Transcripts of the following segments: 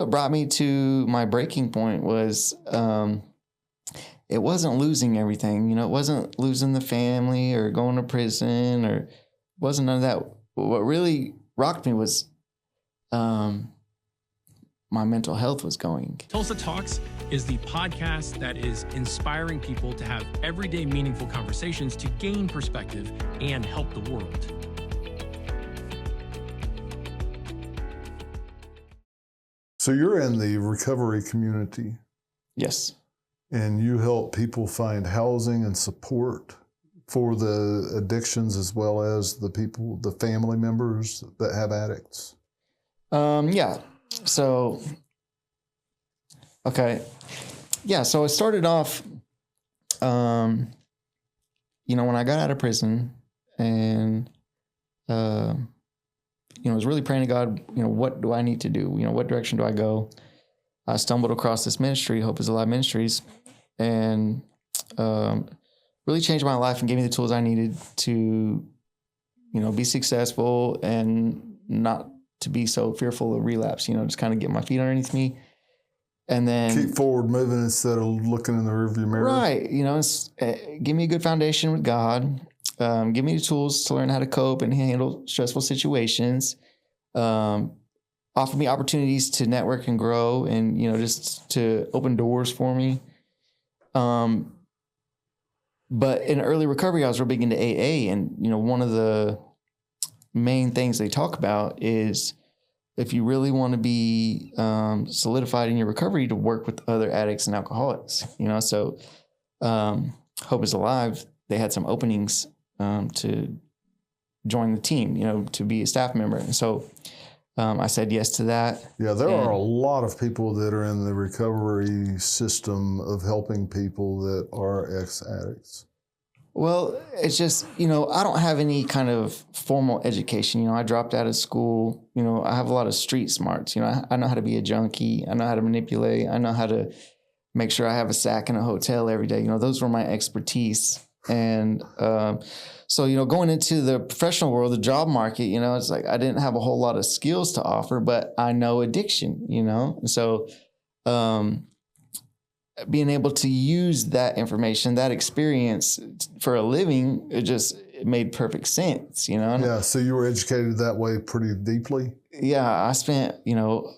what brought me to my breaking point was it wasn't losing everything. It wasn't losing the family or going to prison or wasn't none of that. What really rocked me was my mental health was going. Tulsa Talks is the podcast that is inspiring people to have everyday meaningful conversations to gain perspective and help the world. So you're in the recovery community. Yes. And you help people find housing and support for the addictions as well as the family members that have addicts. Yeah. So, okay. Yeah. So it started off, when I got out of prison and, I was really praying to God, what do I need to do? What direction do I go? I stumbled across this ministry, Hope is Alive Ministries, and really changed my life and gave me the tools I needed to, be successful and not to be so fearful of relapse, just kind of get my feet underneath me. And then keep forward moving instead of looking in the rearview mirror. Right. Give me a good foundation with God. Give me the tools to learn how to cope and handle stressful situations. Offer me opportunities to network and grow and, just to open doors for me. But in early recovery, I was real big into AA. And, one of the main things they talk about is if you really want to be solidified in your recovery, to work with other addicts and alcoholics, So Hope is Alive, they had some openings to join the team, to be a staff member. And so I said yes to that. Yeah, there are a lot of people that are in the recovery system of helping people that are ex-addicts. Well, it's just, I don't have any kind of formal education. I dropped out of school. I have a lot of street smarts. I know how to be a junkie. I know how to manipulate. I know how to make sure I have a sack in a hotel every day. Those were my expertise. And so, going into the professional world, the job market, it's like I didn't have a whole lot of skills to offer, but I know addiction, And so being able to use that information, that experience for a living, it made perfect sense, Yeah, so you were educated that way pretty deeply? Yeah, I spent,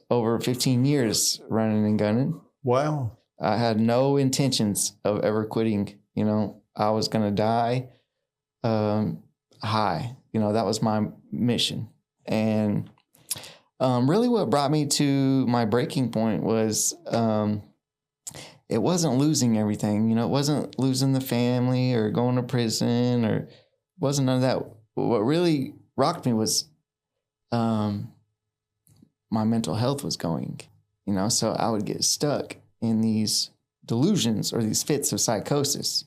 over 15 years running and gunning. Wow. I had no intentions of ever quitting, I was going to die high. That was my mission. And really what brought me to my breaking point was it wasn't losing everything. It wasn't losing the family or going to prison or wasn't none of that. What really rocked me was my mental health was going, so I would get stuck in these delusions or these fits of psychosis.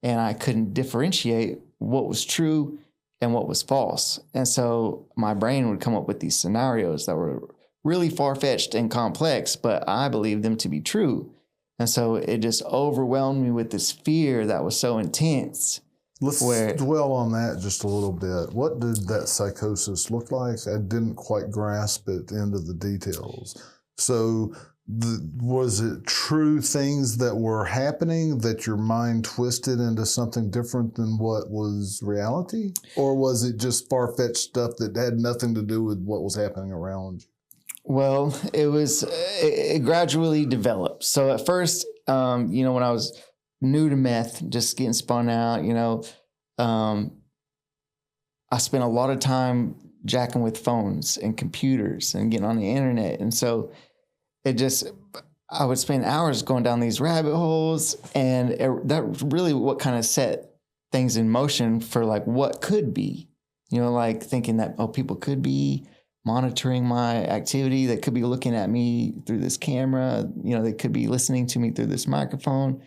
And I couldn't differentiate what was true and what was false. And so my brain would come up with these scenarios that were really far-fetched and complex, but I believed them to be true. And so it just overwhelmed me with this fear that was so intense. Let's dwell on that just a little bit. What did that psychosis look like? I didn't quite grasp it into the details. So was it true things that were happening that your mind twisted into something different than what was reality? Or was it just far-fetched stuff that had nothing to do with what was happening around you? Well, it gradually developed. So at first, when I was new to meth, just getting spun out, I spent a lot of time jacking with phones and computers and getting on the internet. And so I would spend hours going down these rabbit holes, and that really what kind of set things in motion for like what could be, like thinking that, people could be monitoring my activity. They could be looking at me through this camera. They could be listening to me through this microphone.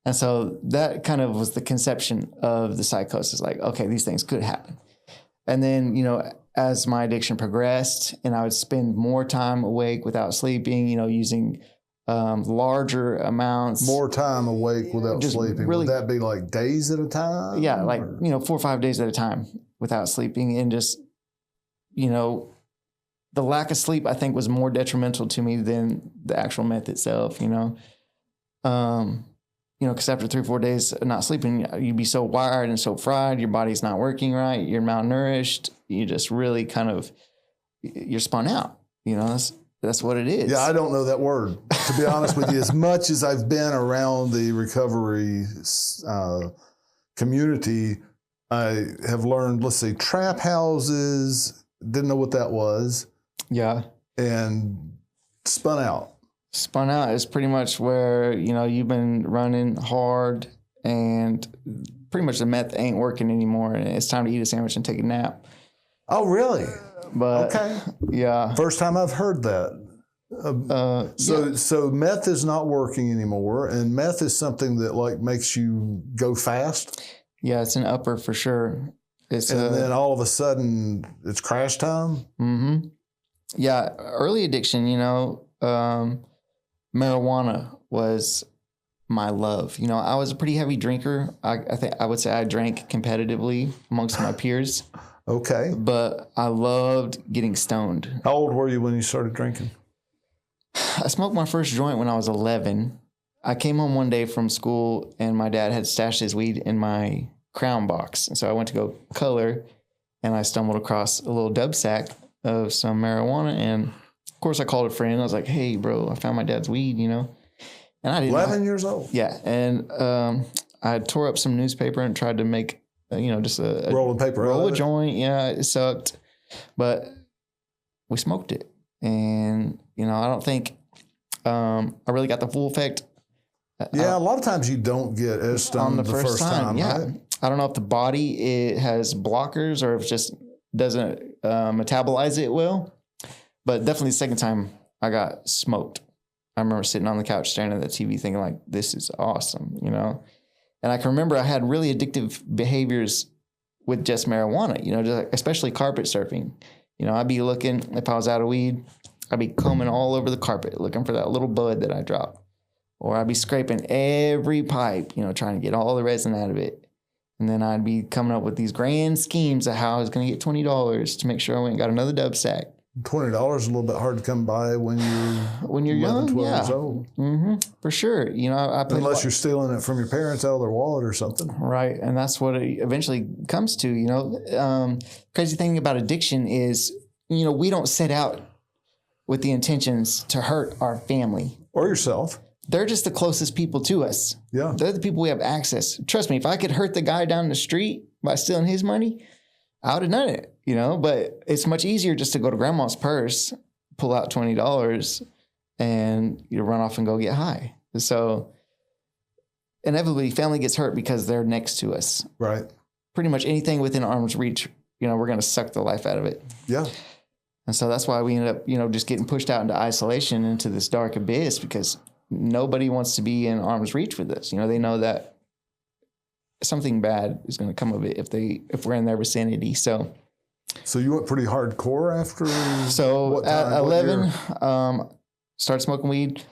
And so that kind of was the conception of the psychosis. Like, okay, these things could happen. And then, as my addiction progressed and I would spend more time awake without sleeping, using larger amounts. More time awake without sleeping. Really, would that be like days at a time? Yeah, like, 4 or 5 days at a time without sleeping, and just, the lack of sleep, I think, was more detrimental to me than the actual meth itself, you know. Because after 3 or 4 days of not sleeping, you'd be so wired and so fried, your body's not working right, you're malnourished, you just really kind of, you're spun out, you know, that's what it is. Yeah, I don't know that word, to be honest with you. As much as I've been around the recovery community, I have learned, let's say, trap houses, didn't know what that was. Yeah. And spun out. Spun out is pretty much where, you know, you've been running hard and pretty much the meth ain't working anymore and it's time to eat a sandwich and take a nap. Oh, really? But okay. Yeah. First time I've heard that. So meth is not working anymore, and meth is something that like makes you go fast. Yeah, it's an upper for sure. And then all of a sudden it's crash time. Mm-hmm. Yeah, early addiction, you know, marijuana was my love. You know, I was a pretty heavy drinker. I think I would say I drank competitively amongst my peers. Okay. But I loved getting stoned. How old were you when you started drinking? I smoked my first joint when I was 11. I came home one day from school and my dad had stashed his weed in my Crown box. And so I went to go color and I stumbled across a little dub sack of some marijuana. And of course I called a friend. I was like, hey, bro, I found my dad's weed, you know. And I didn't 11 years old. Yeah. And I tore up some newspaper and tried to make, just a rolling paper. Roll a joint. Yeah, it sucked. But we smoked it. And, you know, I don't think I really got the full effect. Yeah, a lot of times you don't get as stoned the first time. Yeah. Right? I don't know if the body, it has blockers or if it just doesn't metabolize it well. But definitely the second time I got smoked. I remember sitting on the couch staring at the TV thinking like, this is awesome, you know? And I can remember I had really addictive behaviors with just marijuana, you know, just especially carpet surfing. You know, I'd be looking, if I was out of weed, I'd be combing all over the carpet looking for that little bud that I dropped. Or I'd be scraping every pipe, you know, trying to get all the resin out of it. And then I'd be coming up with these grand schemes of how I was going to get $20 to make sure I went and got another dub sack. $20 is a little bit hard to come by when you're 11, young, 12 yeah. years old. Mm-hmm, for sure. You know, unless you're stealing it from your parents out of their wallet or something. Right. And that's what it eventually comes to, you know. Crazy thing about addiction is, you know, we don't set out with the intentions to hurt our family. Or yourself. They're just the closest people to us. Yeah. They're the people we have access. Trust me, if I could hurt the guy down the street by stealing his money, I would have done it, you know, but it's much easier just to go to grandma's purse, pull out $20 and you run off and go get high. So inevitably family gets hurt because they're next to us. Right. Pretty much anything within arm's reach, you know, we're going to suck the life out of it. Yeah. And so that's why we ended up, you know, just getting pushed out into isolation, into this dark abyss, because nobody wants to be in arm's reach with us. You know, they know that something bad is going to come of it if we're in their vicinity. So you went pretty hardcore after. So at 11, started smoking weed.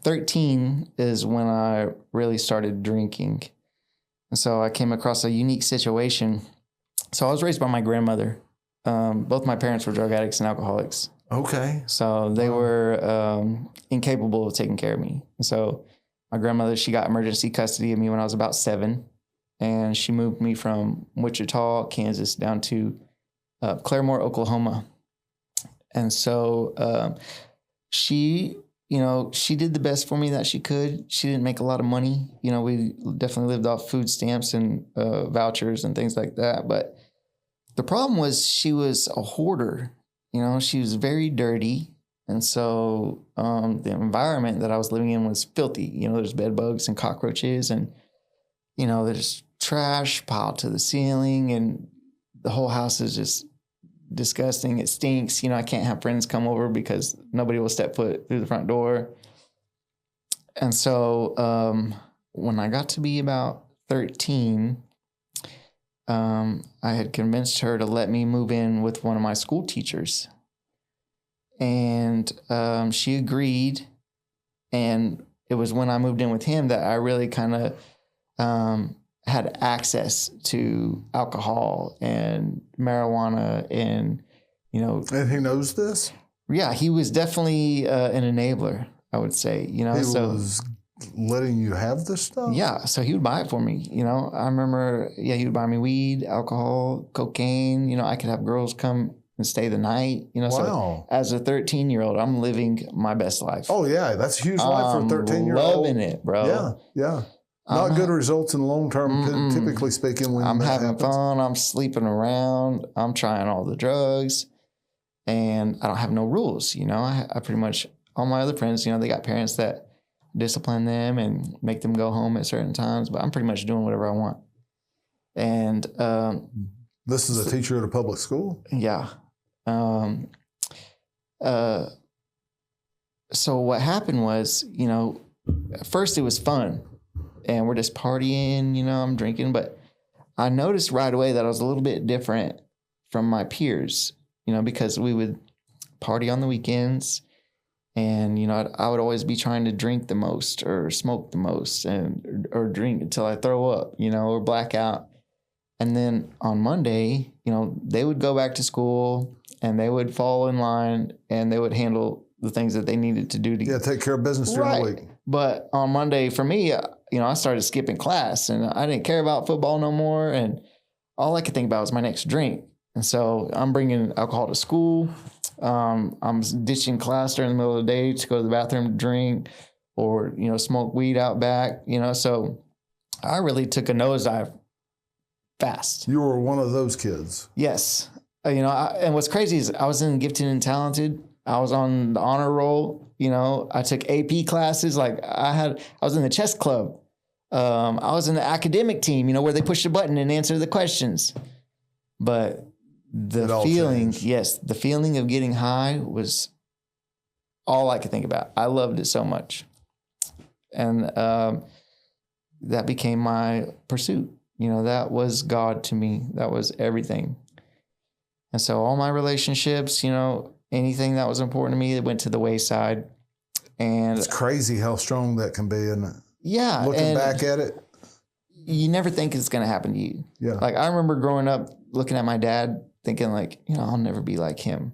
13 is when I really started drinking. And so I came across a unique situation. So I was raised by my grandmother. Both my parents were drug addicts and alcoholics. Okay. So they were incapable of taking care of me. And so my grandmother, she got emergency custody of me when I was about 7. And she moved me from Wichita, Kansas, down to Claremore, Oklahoma. And so she, you know, she did the best for me that she could. She didn't make a lot of money. You know, we definitely lived off food stamps and vouchers and things like that. But the problem was she was a hoarder. You know, she was very dirty. And so the environment that I was living in was filthy. You know, there's bed bugs and cockroaches and, you know, there's trash piled to the ceiling and the whole house is just disgusting. It stinks. You know, I can't have friends come over because nobody will step foot through the front door. And so when I got to be about 13, I had convinced her to let me move in with one of my school teachers. And she agreed. And it was when I moved in with him that I really kind of had access to alcohol and marijuana and, you know. And he knows this? Yeah, he was definitely an enabler, I would say. You know, He so was letting you have this stuff? yeah, so he would buy it for me. You know, I remember, yeah, he would buy me weed, alcohol, cocaine. You know, I could have girls come and stay the night. You know, Wow. so as a 13-year-old, I'm living my best life. Oh, yeah. That's a huge life for a 13-year-old. Loving it, bro. Yeah, yeah. Not good results in the long term, typically speaking, when I'm that having happens. fun. I'm sleeping around. I'm trying all the drugs. And I don't have no rules. You know, I pretty much, all my other friends, you know, they got parents that discipline them and make them go home at certain times, but I'm pretty much doing whatever I want. And This is a teacher at a public school? yeah. So what happened was, you know, at first it was fun and we're just partying, you know, I'm drinking, but I noticed right away that I was a little bit different from my peers, you know, because we would party on the weekends. And, you know, I would always be trying to drink the most or smoke the most or drink until I throw up, you know, or black out. And then on Monday, you know, they would go back to school and they would fall in line and they would handle the things that they needed to do. Yeah, take care of business during the week. But on Monday for me, you know, I started skipping class and I didn't care about football no more. And all I could think about was my next drink. And so I'm bringing alcohol to school. I'm ditching class during the middle of the day to go to the bathroom to drink or, you know, smoke weed out back, you know. So I really took a nosedive fast. You were one of those kids. Yes. You know, and what's crazy is I was in Gifted and Talented. I was on the honor roll. You know, I took AP classes. Like I was in the chess club. I was in the academic team, you know, where they push the button and answer the questions. But the feeling, yes, the feeling of getting high was all I could think about. I loved it so much. And that became my pursuit. You know, that was God to me. That was everything. And so all my relationships, you know, anything that was important to me, it went to the wayside. And it's crazy how strong that can be, isn't it? Yeah. Looking back at it. You never think it's going to happen to you. Yeah. Like I remember growing up looking at my dad thinking like, you know, I'll never be like him.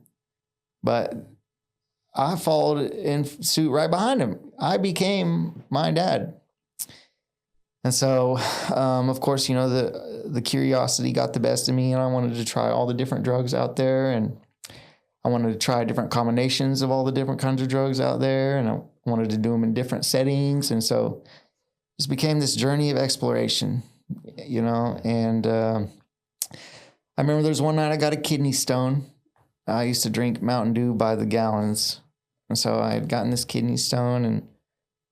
But I followed in suit right behind him. I became my dad. And so, of course, you know, the curiosity got the best of me and I wanted to try all the different drugs out there. And I wanted to try different combinations of all the different kinds of drugs out there. And I wanted to do them in different settings. And so it just became this journey of exploration, you know, and I remember there was one night I got a kidney stone. I used to drink Mountain Dew by the gallons. And so I had gotten this kidney stone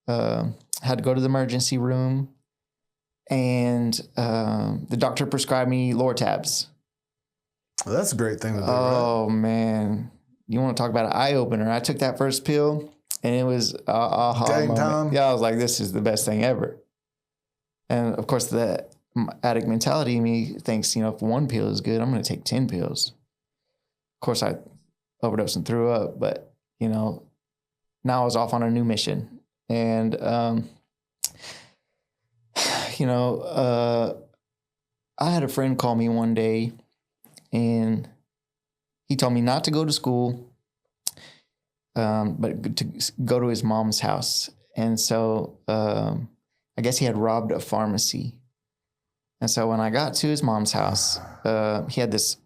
and had to go to the emergency room. And the doctor prescribed me Lortabs. Well, that's a great thing to do, Oh, right? man. You want to talk about an eye-opener. I took that first pill, and it was aha Game moment. time? Yeah, I was like, this is the best thing ever. And, of course, the addict mentality in me thinks, you know, if one pill is good, I'm going to take 10 pills. Of course, I overdosed and threw up, but, you know, now I was off on a new mission. And, you know, I had a friend call me one day, and he told me not to go to school, but to go to his mom's house. And so I guess he had robbed a pharmacy. And so when I got to his mom's house, he had this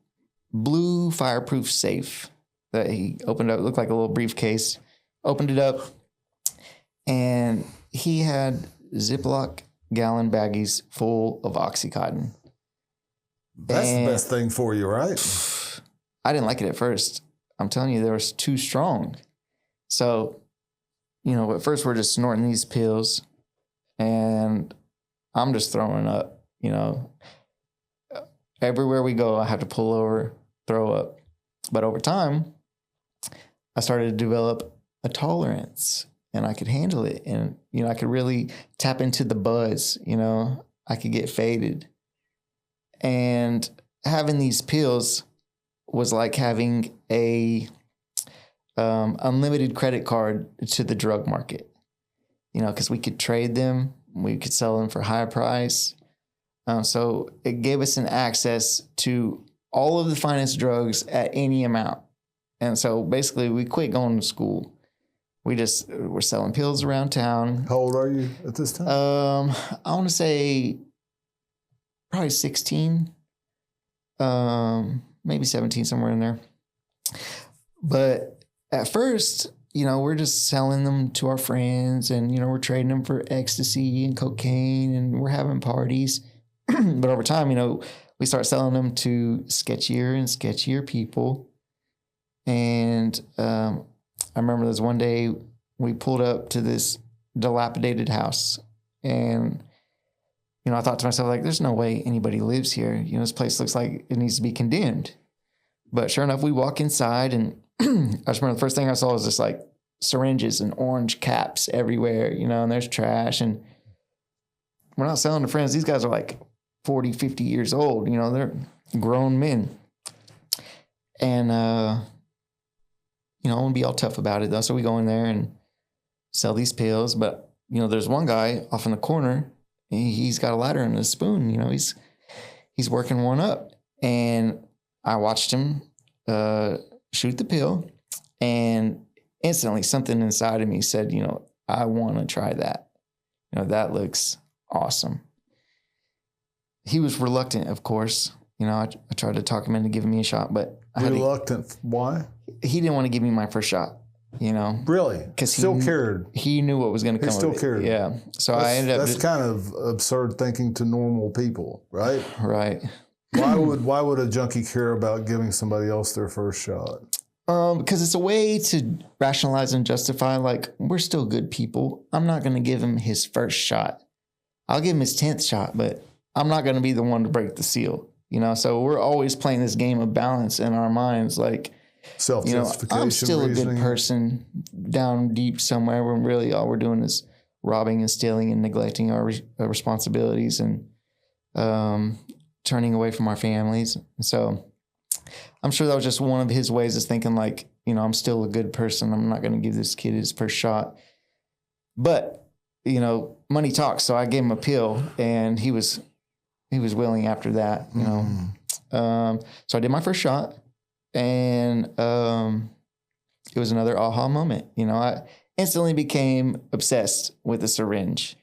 blue fireproof safe that he opened up. It looked like a little briefcase. Opened it up, and he had Ziploc gallon baggies full of Oxycontin. That's the best thing for you, right? I didn't like it at first. I'm telling you, they were too strong. So, you know, at first we're just snorting these pills, and I'm just throwing up. You know, everywhere we go, I have to pull over, throw up. But over time, I started to develop a tolerance and I could handle it. And, you know, I could really tap into the buzz, you know, I could get faded. And having these pills was like having a unlimited credit card to the drug market, you know, because we could trade them, we could sell them for high price. So it gave us an access to all of the finest drugs at any amount. And so basically we quit going to school. We just were selling pills around town. How old are you at this time? I want to say probably 16, maybe 17, somewhere in there. But at first, you know, we're just selling them to our friends and, you know, we're trading them for ecstasy and cocaine and we're having parties. But over time, you know, we start selling them to sketchier and sketchier people. And I remember there's one day we pulled up to this dilapidated house and, you know, I thought to myself, like, there's no way anybody lives here. You know, this place looks like it needs to be condemned. But sure enough, we walk inside and I just remember the first thing I saw was just like syringes and orange caps everywhere, you know, and there's trash. And we're not selling to friends. These guys are like 40, 50 years old. You know, they're grown men. And, you know, I want to be all tough about it, though. So we go in there and sell these pills. But, you know, there's one guy off in the corner. He's got a lighter and a spoon. You know, he's working one up. And I watched him shoot the pill. And instantly something inside of me said, you know, I want to try that. You know, that looks awesome. He was reluctant, of course. You know, I tried to talk him into giving me a shot, but Reluctant? Why? He didn't want to give me my first shot. You know, Really? because Still cared. He knew what was going to come. He still of it. cared. Yeah. So I ended up. That's kind of absurd thinking to normal people, right? Right. Why would a junkie care about giving somebody else their first shot? Because it's a way to rationalize and justify, like, we're still good people. I'm not going to give him his first shot. I'll give him his 10th shot, but I'm not going to be the one to break the seal. You know, so we're always playing this game of balance in our minds, like, Self-justification. I'm still reasoning. a good person down deep somewhere when really all we're doing is robbing and stealing and neglecting our responsibilities and turning away from our families. So I'm sure that was just one of his ways of thinking, like, you know, I'm still a good person. I'm not going to give this kid his first shot. But, you know, money talks. So I gave him a pill and he was willing after that, you know. So I did my first shot. And it was another aha moment. You know, I instantly became obsessed with the syringe.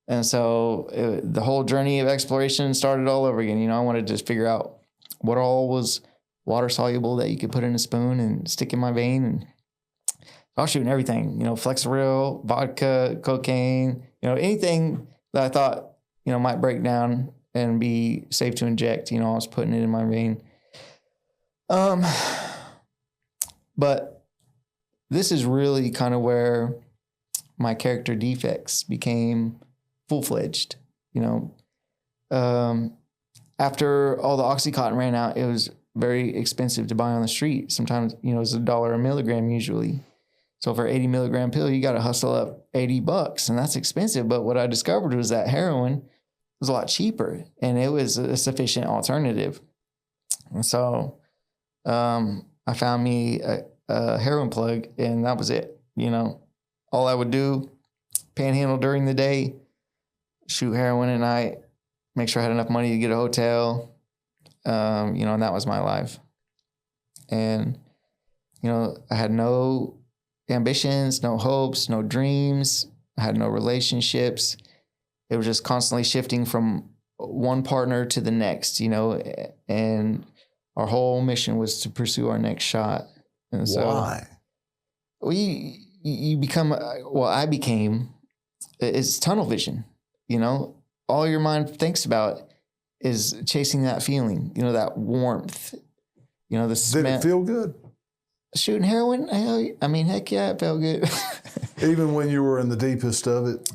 And so the whole journey of exploration started all over again. You know, I wanted to just figure out what all was water soluble that you could put in a spoon and stick in my vein. And I was shooting everything, you know, Flexeril, vodka, cocaine, you know, anything that I thought, you know, might break down and be safe to inject. You know, I was putting it in my vein. But this is really kind of where my character defects became full-fledged, you know. After all the Oxycontin ran out, it was very expensive to buy on the street. Sometimes, you know, it's $1 a milligram usually. So for 80 milligram pill, you got to hustle up $80 and that's expensive. But what I discovered was that heroin was a lot cheaper and it was a sufficient alternative. And so, I found me a heroin plug and that was it. You know, all I would do, panhandle during the day, shoot heroin at night, make sure I had enough money to get a hotel. You know, and that was my life. And, you know, I had no ambitions, no hopes, no dreams. I had no relationships. It was just constantly shifting from one partner to the next, you know, and our whole mission was to pursue our next shot. And so why? You become, well, I became, it's tunnel vision, you know, all your mind thinks about is chasing that feeling, you know, that warmth, you know, the smell. Did it feel good? Shooting heroin? Heck yeah, it felt good. Even when you were in the deepest of it,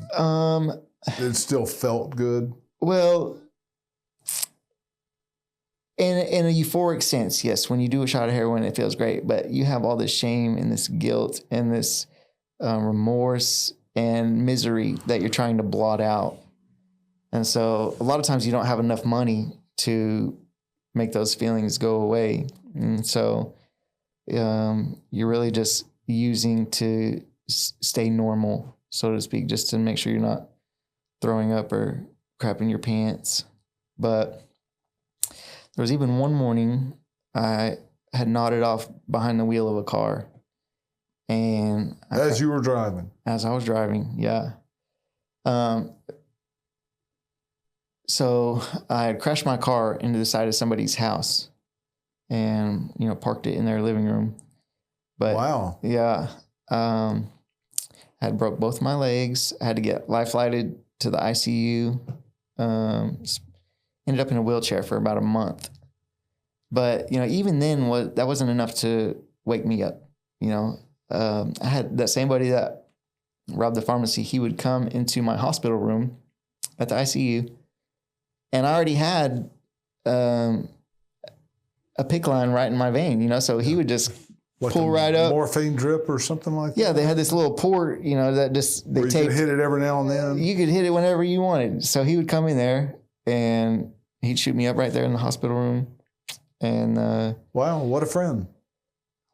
it still felt good? Well, in a euphoric sense, yes. When you do a shot of heroin, it feels great. But you have all this shame and this guilt and this remorse and misery that you're trying to blot out. And so a lot of times you don't have enough money to make those feelings go away. And so you're really just using to stay normal, so to speak, just to make sure you're not throwing up or crapping your pants. But there was even one morning I had nodded off behind the wheel of a car. And as you were driving? As I was driving, yeah. So I had crashed my car into the side of somebody's house and, parked it in their living room. But wow. Yeah. I had broke both my legs. I had to get life flighted to the ICU. Ended up in a wheelchair for about a month. But, even then that wasn't enough to wake me up. I had that same buddy that robbed the pharmacy. He would come into my hospital room at the ICU, and I already had a PICC line right in my vein, so he would just like pull right up. Morphine drip or something like that? Yeah, they had this little port, that just, they taped. You could hit it every now and then? You could hit it whenever you wanted. So he would come in there, and he'd shoot me up right there in the hospital room. And wow, what a friend.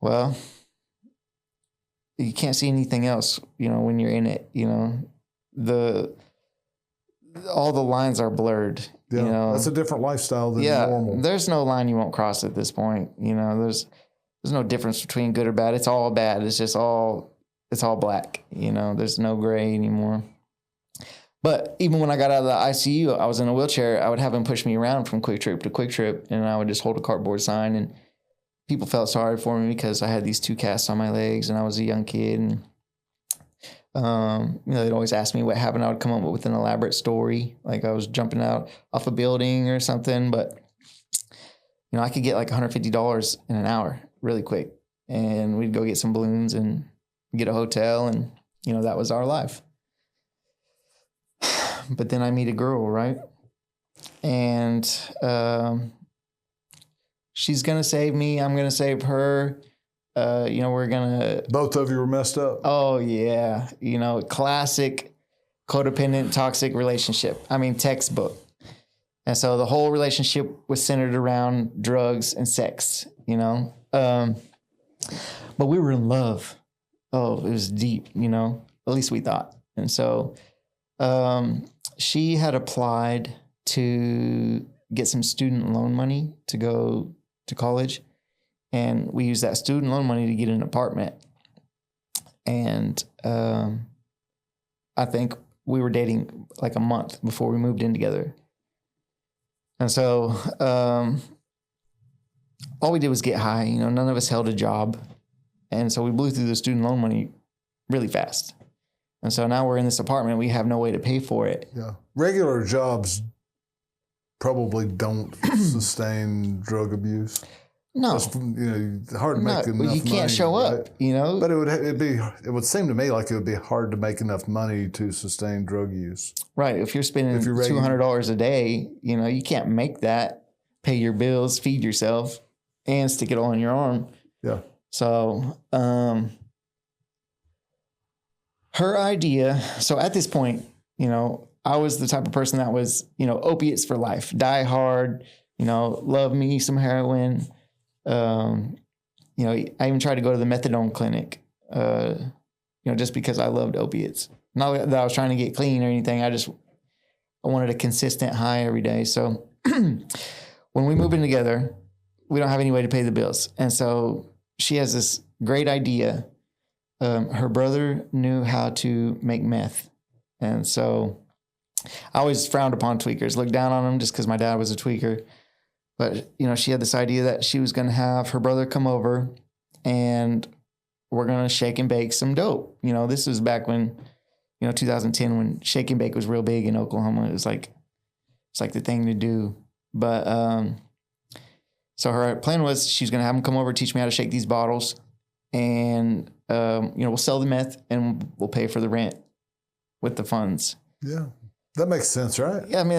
Well, you can't see anything else, when you're in it, all the lines are blurred. Yeah, that's a different lifestyle than normal. There's no line you won't cross at this point. There's no difference between good or bad. It's all bad. It's just it's all black. There's no gray anymore. But even when I got out of the ICU, I was in a wheelchair. I would have him push me around from Quick Trip to Quick Trip, and I would just hold a cardboard sign, and people felt sorry for me because I had these 2 casts on my legs, and I was a young kid. And they'd always ask me what happened. I would come up with an elaborate story, like I was jumping out off a building or something. But I could get like $150 in an hour really quick, and we'd go get some balloons and get a hotel, and that was our life. But then I meet a girl, right? And she's going to save me. I'm going to save her. We're going to... Both of you were messed up? Oh, yeah. Classic codependent, toxic relationship. I mean, textbook. And so the whole relationship was centered around drugs and sex, But we were in love. Oh, it was deep, at least we thought. And so... she had applied to get some student loan money to go to college, and we used that student loan money to get an apartment. And I think we were dating like a month before we moved in together. And so all we did was get high. None of us held a job. And so we blew through the student loan money really fast. And so now we're in this apartment. We have no way to pay for it. Yeah. Regular jobs probably don't sustain drug abuse. No. Just, hard to make enough money. You can't show up, right? But it would seem to me like it would be hard to make enough money to sustain drug use. Right. If you're spending $200 a day, you can't make that, pay your bills, feed yourself, and stick it all in your arm. Yeah. So, her idea, so at this point, I was the type of person that was, opiates for life, die hard, love me some heroin. I even tried to go to the methadone clinic, just because I loved opiates. Not that I was trying to get clean or anything. I wanted a consistent high every day. So when we move in together, we don't have any way to pay the bills. And so she has this great idea. Her brother knew how to make meth. And so I always frowned upon tweakers, looked down on them just because my dad was a tweaker. But, she had this idea that she was going to have her brother come over and we're going to shake and bake some dope. This was back when, 2010, when shake and bake was real big in Oklahoma. It's like the thing to do. But so her plan was she's going to have him come over, teach me how to shake these bottles. And, we'll sell the meth and we'll pay for the rent with the funds. Yeah. That makes sense, right? Yeah. I mean,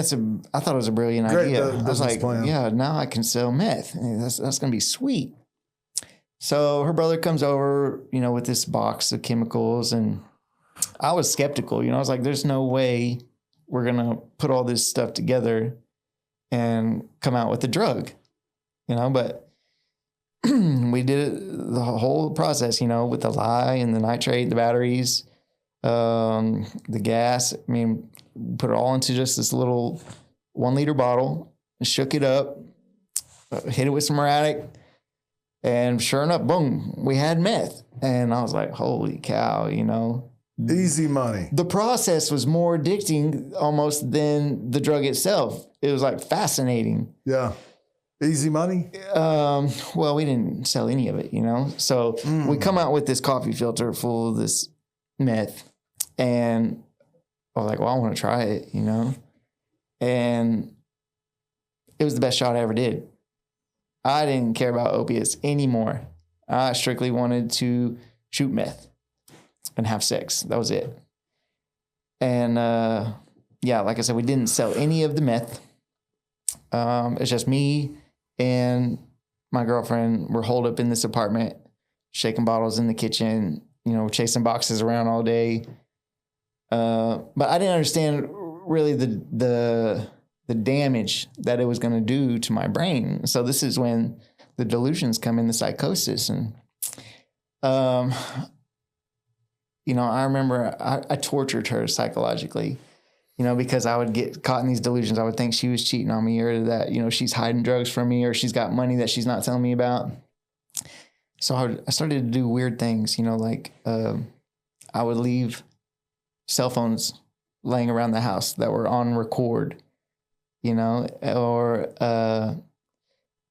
I thought it was a brilliant idea. I was like, plan. Yeah, now I can sell meth. That's going to be sweet. So her brother comes over, with this box of chemicals, and I was skeptical. I was like, there's no way we're going to put all this stuff together and come out with a drug, but we did it, the whole process, with the lye and the nitrate, the batteries, the gas. I mean, put it all into just this little 1 liter bottle, shook it up, hit it with some erratic, And sure enough, boom, we had meth. And I was like, holy cow, you know. Easy money. The process was more addicting almost than the drug itself. It was like fascinating. Yeah. Easy money? Well, we didn't sell any of it, you know. So we come out with this coffee filter full of this meth. And I was like, well, I want to try it, you know. And it was the best shot I ever did. I didn't care about opiates anymore. I strictly wanted to shoot meth and have sex. That was it. And yeah, like I said, we didn't sell any of the meth. It's just me and my girlfriend were holed up in this apartment, shaking bottles in the kitchen, you know, chasing boxes around all day. But I didn't understand really the damage that it was going to do to my brain. So this is when the delusions come in, the psychosis. And, you know, I remember I tortured her psychologically, you know, because I would get caught in these delusions. I would think she was cheating on me, or that, you know, she's hiding drugs from me, or she's got money that she's not telling me about. So I started to do weird things, you know, like I would leave cell phones laying around the house that were on record, you know, or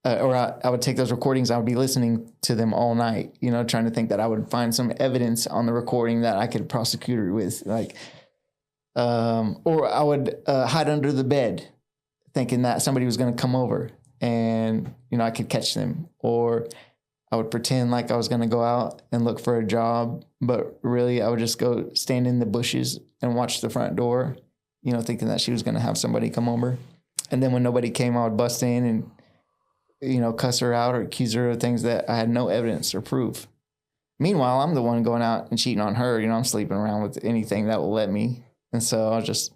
I would take those recordings. I would be listening to them all night, you know, trying to think that I would find some evidence on the recording that I could prosecute her with, like, or I would hide under the bed thinking that somebody was going to come over and, you know, I could catch them. Or I would pretend like I was going to go out and look for a job, but really I would just go stand in the bushes and watch the front door, you know, thinking that she was going to have somebody come over. And then when nobody came, I would bust in and, you know, cuss her out or accuse her of things that I had no evidence or proof. Meanwhile, I'm the one going out and cheating on her. You know, I'm sleeping around with anything that will let me. And so I was just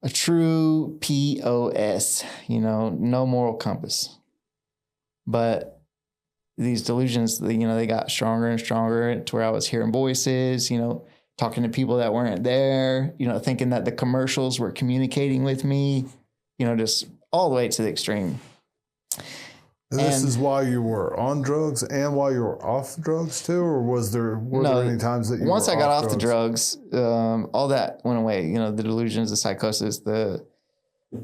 a true POS, you know, no moral compass. But these delusions, you know, they got stronger and stronger to where I was hearing voices, you know, talking to people that weren't there, you know, thinking that the commercials were communicating with me, you know, just all the way to the extreme. This is while you were on drugs and while you were off drugs too, or were there any times that you once were I got off off the drugs, all that went away. You know, the delusions, the psychosis, the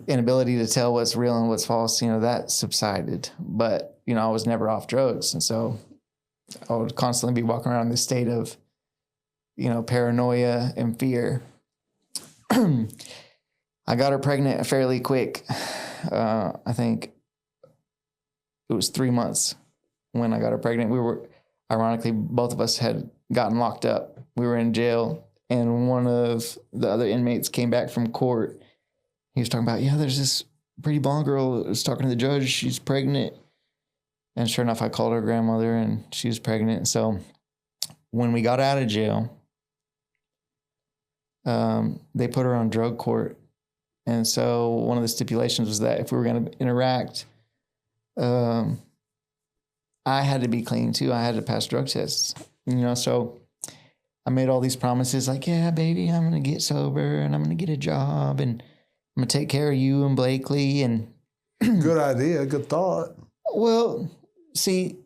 inability to tell what's real and what's false, you know, that subsided. But, you know, I was never off drugs. And so I would constantly be walking around in this state of, you know, paranoia and fear. I got her pregnant fairly quick. I think it was 3 months when I got her pregnant. We were, ironically, both of us had gotten locked up. We were in jail, and one of the other inmates came back from court. He was talking about, yeah, there's this pretty blonde girl that was talking to the judge. She's pregnant. And sure enough, I called her grandmother, and she was pregnant. So when we got out of jail, they put her on drug court. And so one of the stipulations was that if we were going to interact, I had to be clean too. I had to pass drug tests, you know, so I made all these promises like, yeah, baby, I'm going to get sober and I'm going to get a job and I'm going to take care of you and Blakely. And good idea. Good thought. Well, see,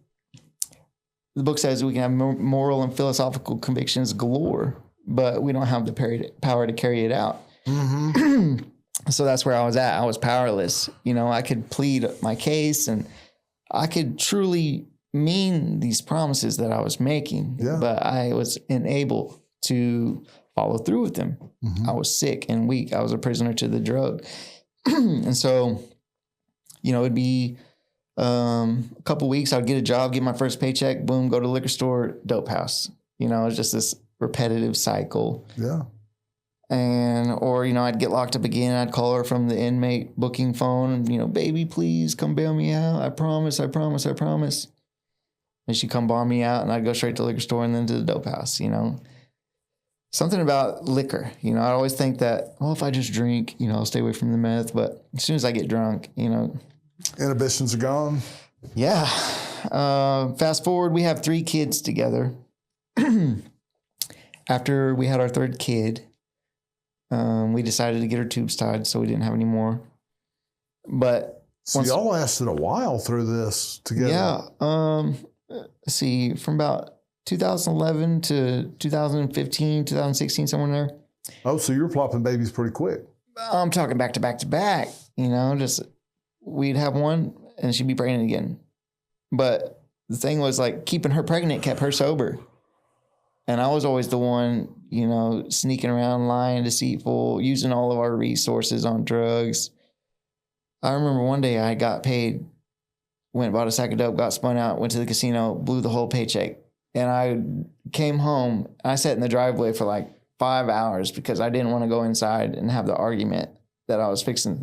the book says we can have moral and philosophical convictions galore, but we don't have the power to carry it out. Mm-hmm. So that's where I was at. I was powerless. You know, I could plead my case and I could truly mean these promises that I was making, but I was unable to follow through with them. Mm-hmm. I was sick and weak. I was a prisoner to the drug. And so, you know, it'd be a couple weeks. I'd get a job, get my first paycheck, boom, go to the liquor store, dope house. You know, it's just this repetitive cycle. Yeah. Or, you know, I'd get locked up again. I'd call her from the inmate booking phone, you know, baby, please come bail me out. I promise. And she'd come bomb me out and I'd go straight to the liquor store and then to the dope house, you know. Something about liquor, you know, I always think that, well, if I just drink, you know, I'll stay away from the meth. But as soon as I get drunk, you know. Inhibitions are gone. Yeah. Fast forward, we have 3 kids together. After we had our 3rd kid, we decided to get her tubes tied so we didn't have any more. But So y'all lasted a while through this together. Yeah. Let's see, from about 2011 to 2015, 2016, somewhere in there. Oh, so you were plopping babies pretty quick. I'm talking back to back to back, just we'd have one and she'd be pregnant again. But the thing was, like, keeping her pregnant kept her sober. And I was always the one, sneaking around, lying, deceitful, using all of our resources on drugs. I remember one day I got paid, went, bought a sack of dope, got spun out, went to the casino, blew the whole paycheck. And I came home. I sat in the driveway for like 5 hours because I didn't want to go inside and have the argument that I was fixing,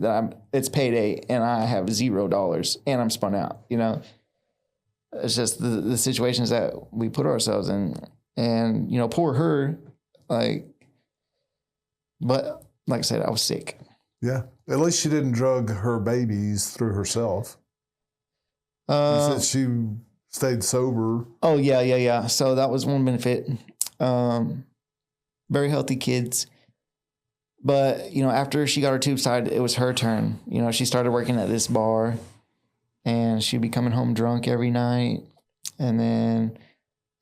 it's payday and I have $0 and I'm spun out, It's just the situations that we put ourselves in. And, poor her, but like I said, I was sick. Yeah. At least she didn't drug her babies through herself. You said she stayed sober. Oh, yeah. So that was one benefit. Very healthy kids. But, after she got her tubes tied, it was her turn. She started working at this bar and she'd be coming home drunk every night. And then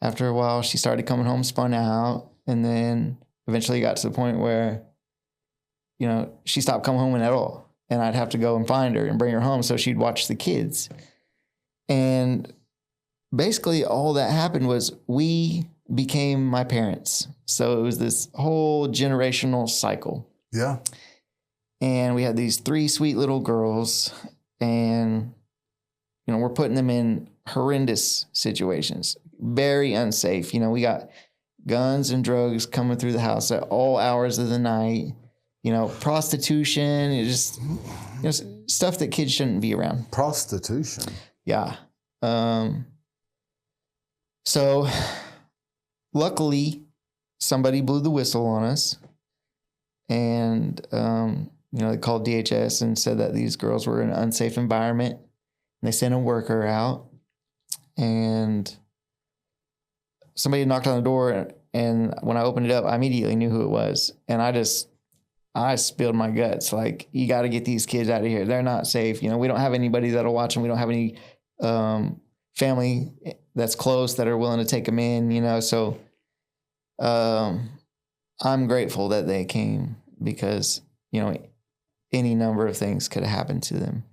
after a while, she started coming home spun out. And then eventually got to the point where, she stopped coming home at all. And I'd have to go and find her and bring her home so she'd watch the kids. And basically all that happened was we became my parents. So it was this whole generational cycle. Yeah. And we had these 3 sweet little girls and, we're putting them in horrendous situations, very unsafe. We got guns and drugs coming through the house at all hours of the night, prostitution, just, stuff that kids shouldn't be around. Prostitution. Yeah. So luckily somebody blew the whistle on us and, they called DHS and said that these girls were in an unsafe environment. And they sent a worker out and somebody knocked on the door. And when I opened it up, I immediately knew who it was. And I spilled my guts. Like, you got to get these kids out of here. They're not safe. We don't have anybody that'll watch them. We don't have any family that's close that are willing to take them in, So I'm grateful that they came because, any number of things could have happened to them.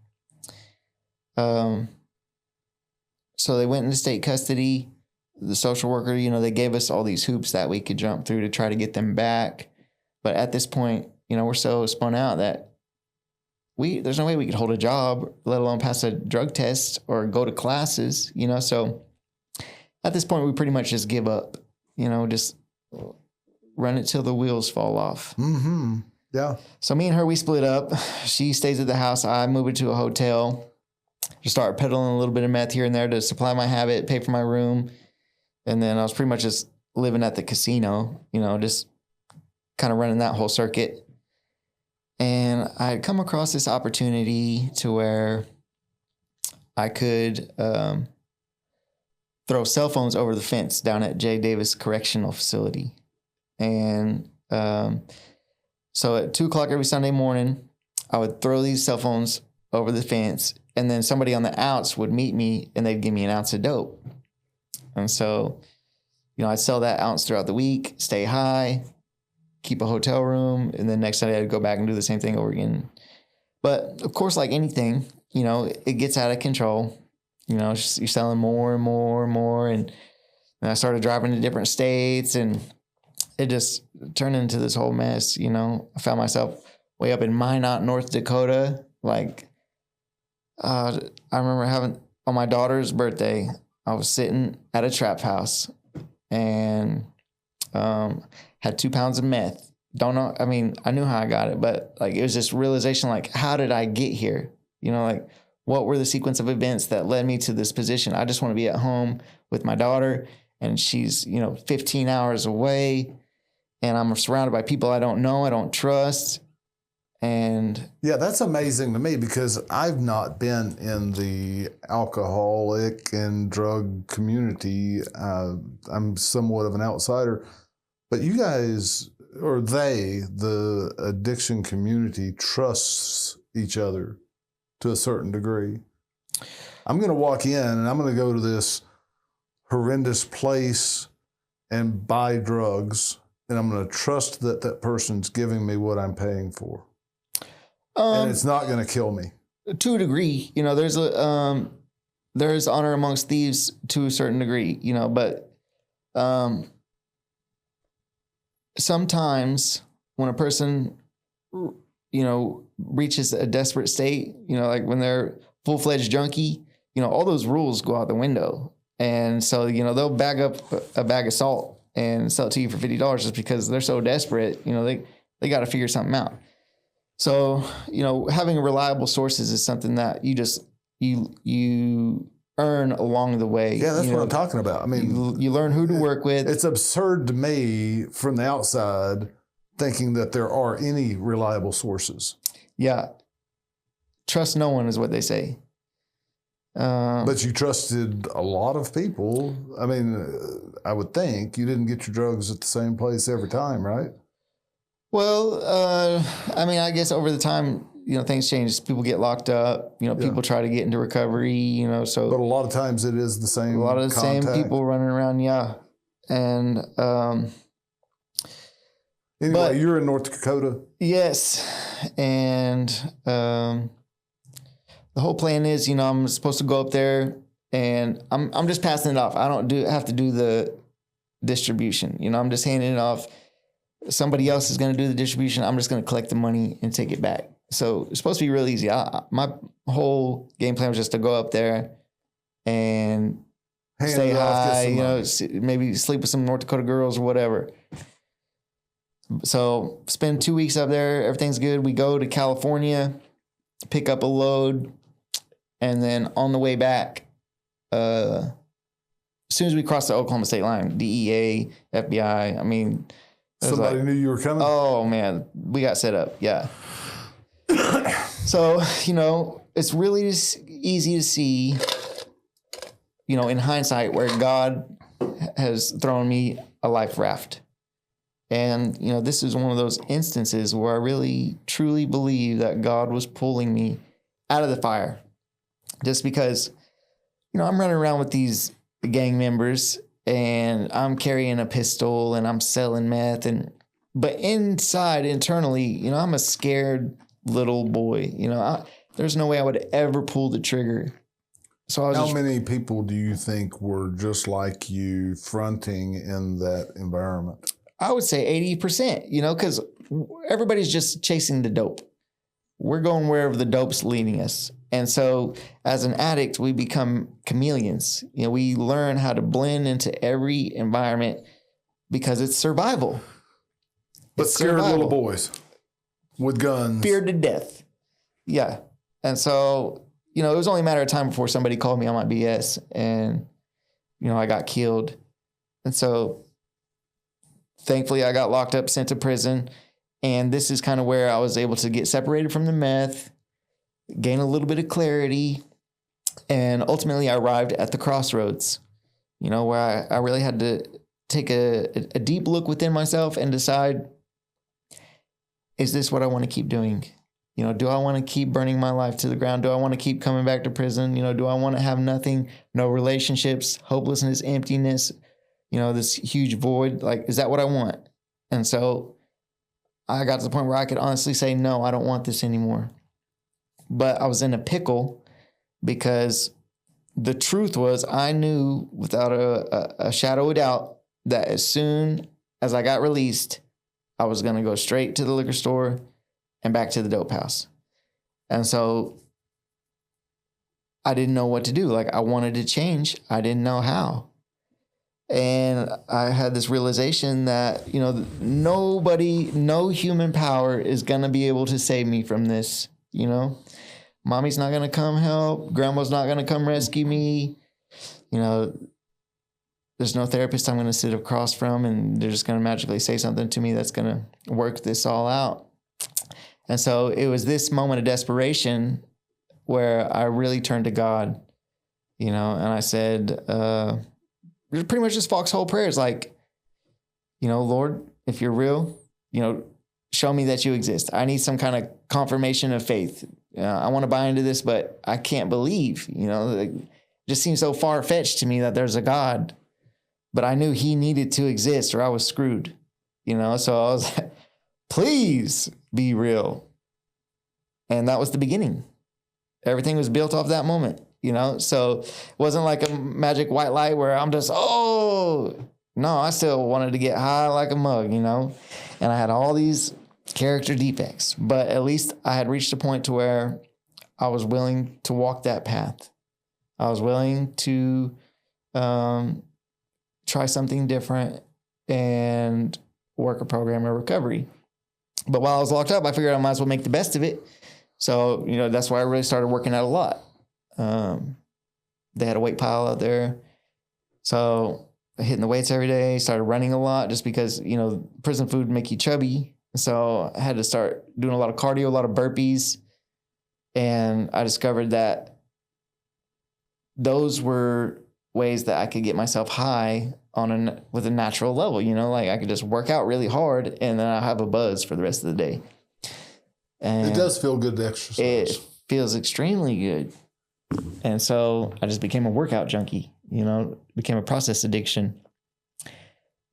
So they went into state custody. The social worker, they gave us all these hoops that we could jump through to try to get them back. But at this point, we're so spun out that there's no way we could hold a job, let alone pass a drug test or go to classes, So at this point, we pretty much just give up, just run it till the wheels fall off. Mm-hmm. Yeah. So me and her, we split up. She stays at the house. I move into a hotel. Just start peddling a little bit of meth here and there to supply my habit, pay for my room. And then I was pretty much just living at the casino, just kind of running that whole circuit. And I had come across this opportunity to where I could throw cell phones over the fence down at J. Davis Correctional Facility. And so at 2:00 every Sunday morning, I would throw these cell phones over the fence. And then somebody on the outs would meet me and they'd give me an ounce of dope. And so, I'd sell that ounce throughout the week, stay high, keep a hotel room, and then next Sunday I'd go back and do the same thing over again. But of course, like anything, it gets out of control. You're selling more and more and more. And I started driving to different states and it just turned into this whole mess. I found myself way up in Minot, North Dakota. I remember having on my daughter's birthday, I was sitting at a trap house and had 2 pounds of meth. Don't know. I mean, I knew how I got it, but it was this realization, how did I get here? What were the sequence of events that led me to this position? I just want to be at home with my daughter and she's, 15 hours away and I'm surrounded by people I don't know, I don't trust. And yeah, that's amazing to me because I've not been in the alcoholic and drug community. I'm somewhat of an outsider, but you guys, or they, the addiction community, trusts each other. to a certain degree. I'm going to walk in and I'm going to go to this horrendous place and buy drugs, and I'm going to trust that that person's giving me what I'm paying for. And it's not going to kill me. To a degree, you know, there's honor amongst thieves to a certain degree, you know, but sometimes when a person, you know, reaches a desperate state, you know, like when they're full-fledged junkie, you know, all those rules go out the window. And so, you know, they'll bag up a bag of salt and sell it to you for $50 just because they're so desperate, you know, they got to figure something out. So, you know, having reliable sources is something that you earn along the way. Yeah, that's what I'm talking about. I mean, you learn who to work with. It's absurd to me from the outside thinking that there are any reliable sources. Yeah. Trust no one is what they say. But you trusted a lot of people. I mean, I would think you didn't get your drugs at the same place every time, right? Well, I mean, I guess over the time, you know, things change. People get locked up. You know, people try to get into recovery. You know, so but a lot of times it is the same. A lot of the same people running around. Yeah, and anyway, but you're in North Dakota. Yes, and the whole plan is, you know, I'm supposed to go up there and I'm just passing it off. I don't have to do the distribution. You know, I'm just handing it off. Somebody else is going to do the distribution. I'm just going to collect the money and take it back. So it's supposed to be real easy. My whole game plan was just to go up there and say hi, you know, maybe sleep with some North Dakota girls or whatever. So spend 2 weeks up there. Everything's good. We go to California, pick up a load. And then on the way back, as soon as we crossed the Oklahoma state line, DEA, FBI, I mean... Somebody knew you were coming? Oh, man. We got set up. Yeah. So, you know, it's really just easy to see, you know, in hindsight, where God has thrown me a life raft. And, you know, this is one of those instances where I really, truly believe that God was pulling me out of the fire. Just because, you know, I'm running around with these gang members and I'm carrying a pistol and I'm selling meth. But internally, you know, I'm a scared little boy. You know, there's no way I would ever pull the trigger. So how many people do you think were just like you fronting in that environment? I would say 80%, you know, because everybody's just chasing the dope. We're going wherever the dope's leading us. And so as an addict, we become chameleons. You know, we learn how to blend into every environment because it's survival. But scared little boys with guns. Feared to death. Yeah. And so, you know, it was only a matter of time before somebody called me on my BS and, you know, I got killed. And so thankfully I got locked up, sent to prison. And this is kind of where I was able to get separated from the meth, gain a little bit of clarity, and ultimately I arrived at the crossroads, you know, where I really had to take a deep look within myself and decide, is this what I want to keep doing? You know, do I want to keep burning my life to the ground? Do I want to keep coming back to prison? You know, do I want to have nothing, no relationships, hopelessness, emptiness, you know, this huge void? Like, is that what I want? And so I got to the point where I could honestly say, no, I don't want this anymore. But I was in a pickle because the truth was I knew without a shadow of doubt that as soon as I got released, I was going to go straight to the liquor store and back to the dope house. And so I didn't know what to do. Like, I wanted to change. I didn't know how. And I had this realization that, you know, no human power is going to be able to save me from this, you know. Mommy's not going to come help. Grandma's not going to come rescue me. You know, there's no therapist I'm going to sit across from and they're just going to magically say something to me that's going to work this all out. And so it was this moment of desperation where I really turned to God, you know, and I said, pretty much just foxhole prayers, like, you know, Lord, if you're real, you know, show me that you exist. I need some kind of confirmation of faith. I want to buy into this, but I can't believe, like, it just seems so far fetched to me that there's a God, but I knew he needed to exist or I was screwed, so I was like, please be real. And that was the beginning. Everything was built off that moment, so it wasn't like a magic white light where I'm just, no, I still wanted to get high like a mug, and I had all these character defects, but at least I had reached a point to where I was willing to walk that path. I was willing to try something different and work a program of recovery. But while I was locked up, I figured I might as well make the best of it. So, that's why I really started working out a lot. They had a weight pile out there. So hitting the weights every day, started running a lot just because, prison food make you chubby. So I had to start doing a lot of cardio, a lot of burpees. And I discovered that those were ways that I could get myself high with a natural level, like I could just work out really hard and then I have a buzz for the rest of the day. And it does feel good to exercise. It feels extremely good. And so I just became a workout junkie, became a process addiction.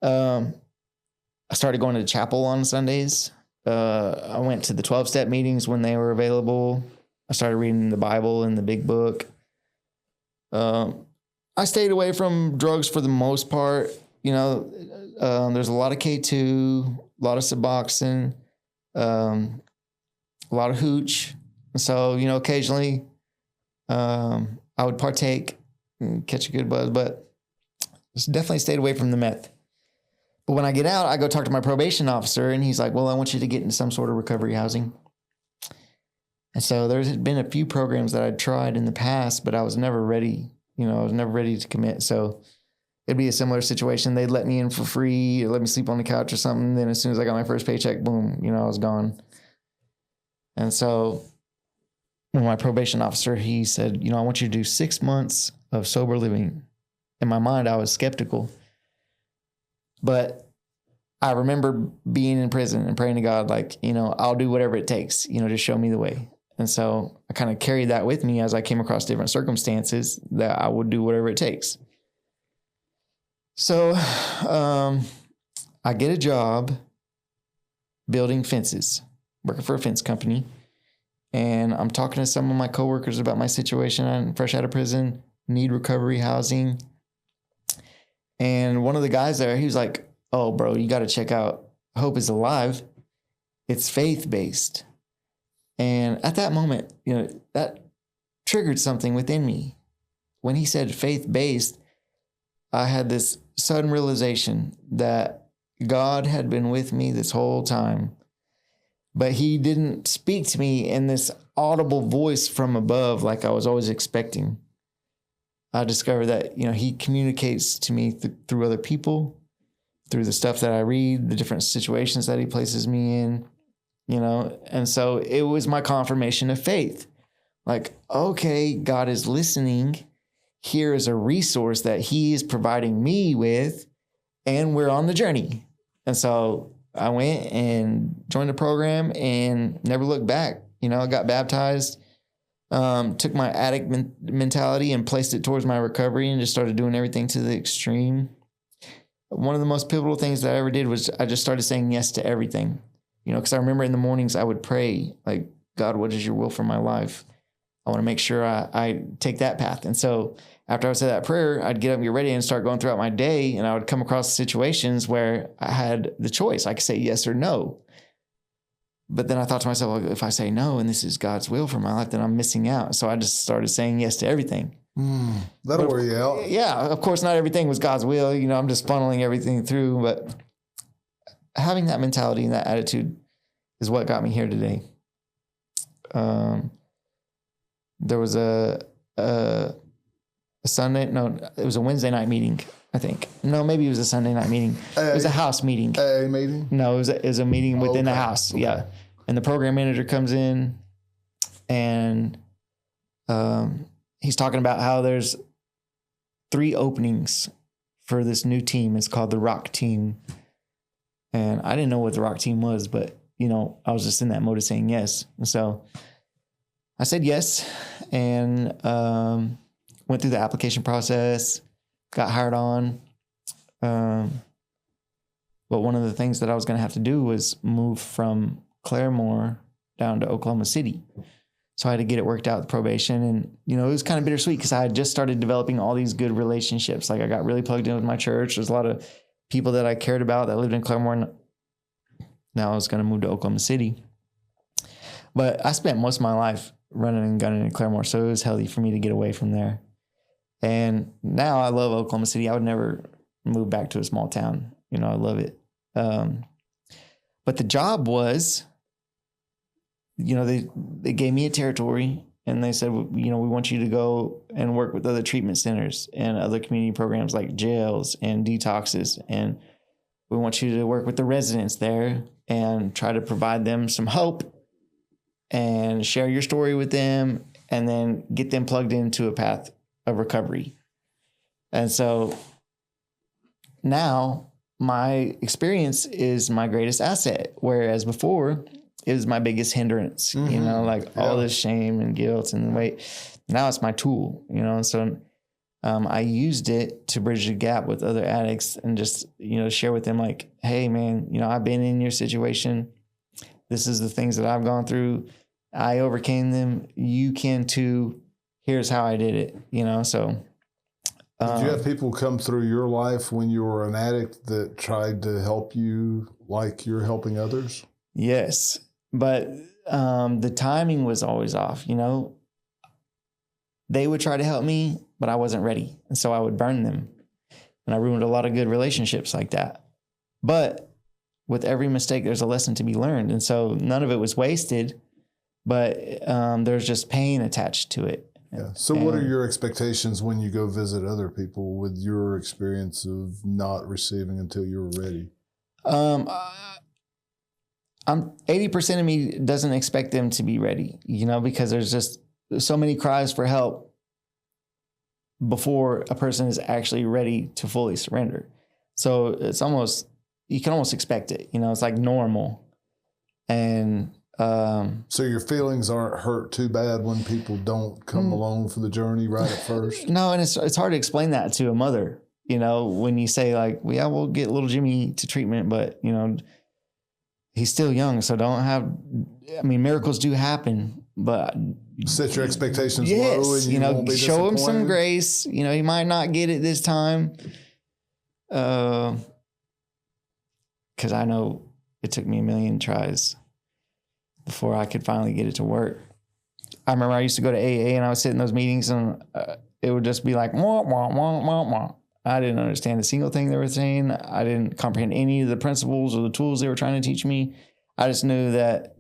I started going to chapel on Sundays. I went to the 12-step meetings when they were available. I started reading the Bible and the big book. I stayed away from drugs for the most part. There's a lot of K2, a lot of Suboxone, a lot of hooch. So, occasionally I would partake and catch a good buzz, but definitely stayed away from the meth. But when I get out, I go talk to my probation officer and he's like, well, I want you to get into some sort of recovery housing. And so there's been a few programs that I'd tried in the past, but I was never ready. I was never ready to commit. So it'd be a similar situation. They'd let me in for free, or let me sleep on the couch or something. Then as soon as I got my first paycheck, boom, I was gone. And so when my probation officer, he said, I want you to do 6 months of sober living. In my mind, I was skeptical. But I remember being in prison and praying to God, like, I'll do whatever it takes, to show me the way. And so I kind of carried that with me as I came across different circumstances that I would do whatever it takes. So I get a job building fences, working for a fence company. And I'm talking to some of my coworkers about my situation. I'm fresh out of prison, need recovery housing. And one of the guys there, he was like, oh, bro, you got to check out Hope is Alive. It's faith-based. And at that moment, that triggered something within me. When he said faith-based, I had this sudden realization that God had been with me this whole time, but he didn't speak to me in this audible voice from above like I was always expecting. I discovered that, he communicates to me through other people, through the stuff that I read, the different situations that he places me in. And so it was my confirmation of faith. Like, okay, God is listening. Here is a resource that he is providing me with, and we're on the journey. And so I went and joined the program and never looked back. I got baptized, took my addict mentality and placed it towards my recovery and just started doing everything to the extreme. One of the most pivotal things that I ever did was I just started saying yes to everything. Because I remember in the mornings I would pray, like, God, what is your will for my life? I want to make sure I take that path. And so after I would say that prayer, I'd get up and get ready and start going throughout my day. And I would come across situations where I had the choice. I could say yes or no. But then I thought to myself, well, if I say no and this is God's will for my life, then I'm missing out. So I just started saying yes to everything. That'll wear you out. Yeah, of course, not everything was God's will. I'm just funneling everything through. But having that mentality and that attitude is what got me here today. There was a Sunday, no, it was a Wednesday night meeting, I think. No, maybe it was a Sunday night meeting. It was a house meeting. AA meeting? No, it was a meeting within the house. Okay. Yeah. And the program manager comes in and he's talking about how there's 3 openings for this new team. It's called the Rock Team. And I didn't know what the Rock Team was, but, I was just in that mode of saying yes. And so I said yes, and went through the application process, got hired on. But one of the things that I was going to have to do was move from Claremore down to Oklahoma City. So I had to get it worked out with probation. And, it was kind of bittersweet because I had just started developing all these good relationships. Like I got really plugged in with my church. There's a lot of people that I cared about that lived in Claremore. Now I was going to move to Oklahoma City. But I spent most of my life running and gunning in Claremore. So it was healthy for me to get away from there. And now I love Oklahoma City. I would never move back to a small town. I love it. But the job was, they gave me a territory and they said, we want you to go and work with other treatment centers and other community programs like jails and detoxes. And we want you to work with the residents there and try to provide them some hope and share your story with them and then get them plugged into a path of recovery. And so now my experience is my greatest asset, whereas before it was my biggest hindrance, all this shame and guilt and weight. Now it's my tool, so I used it to bridge the gap with other addicts and just, share with them like, hey man, I've been in your situation. This is the things that I've gone through. I overcame them. You can too. Here's how I did it, so. Did you have people come through your life when you were an addict that tried to help you like you're helping others? Yes, but the timing was always off, They would try to help me, but I wasn't ready. And so I would burn them. And I ruined a lot of good relationships like that. But with every mistake, there's a lesson to be learned. And so none of it was wasted, but there's just pain attached to it. Yeah. So what are your expectations when you go visit other people with your experience of not receiving until you were ready? 80% of me doesn't expect them to be ready, because there's so many cries for help before a person is actually ready to fully surrender. So it's you can almost expect it, it's like normal. And so your feelings aren't hurt too bad when people don't come along for the journey right at first? No, and it's hard to explain that to a mother, when you say like, well, yeah, we'll get little Jimmy to treatment, but, he's still young, so miracles do happen, but... Set your expectations low and you won't be show him some grace. He might not get it this time. Because I know it took me a million tries before I could finally get it to work. I remember I used to go to AA and I would sit in those meetings and it would just be like, wah, wah, wah, wah, wah. I didn't understand a single thing they were saying. I didn't comprehend any of the principles or the tools they were trying to teach me. I just knew that,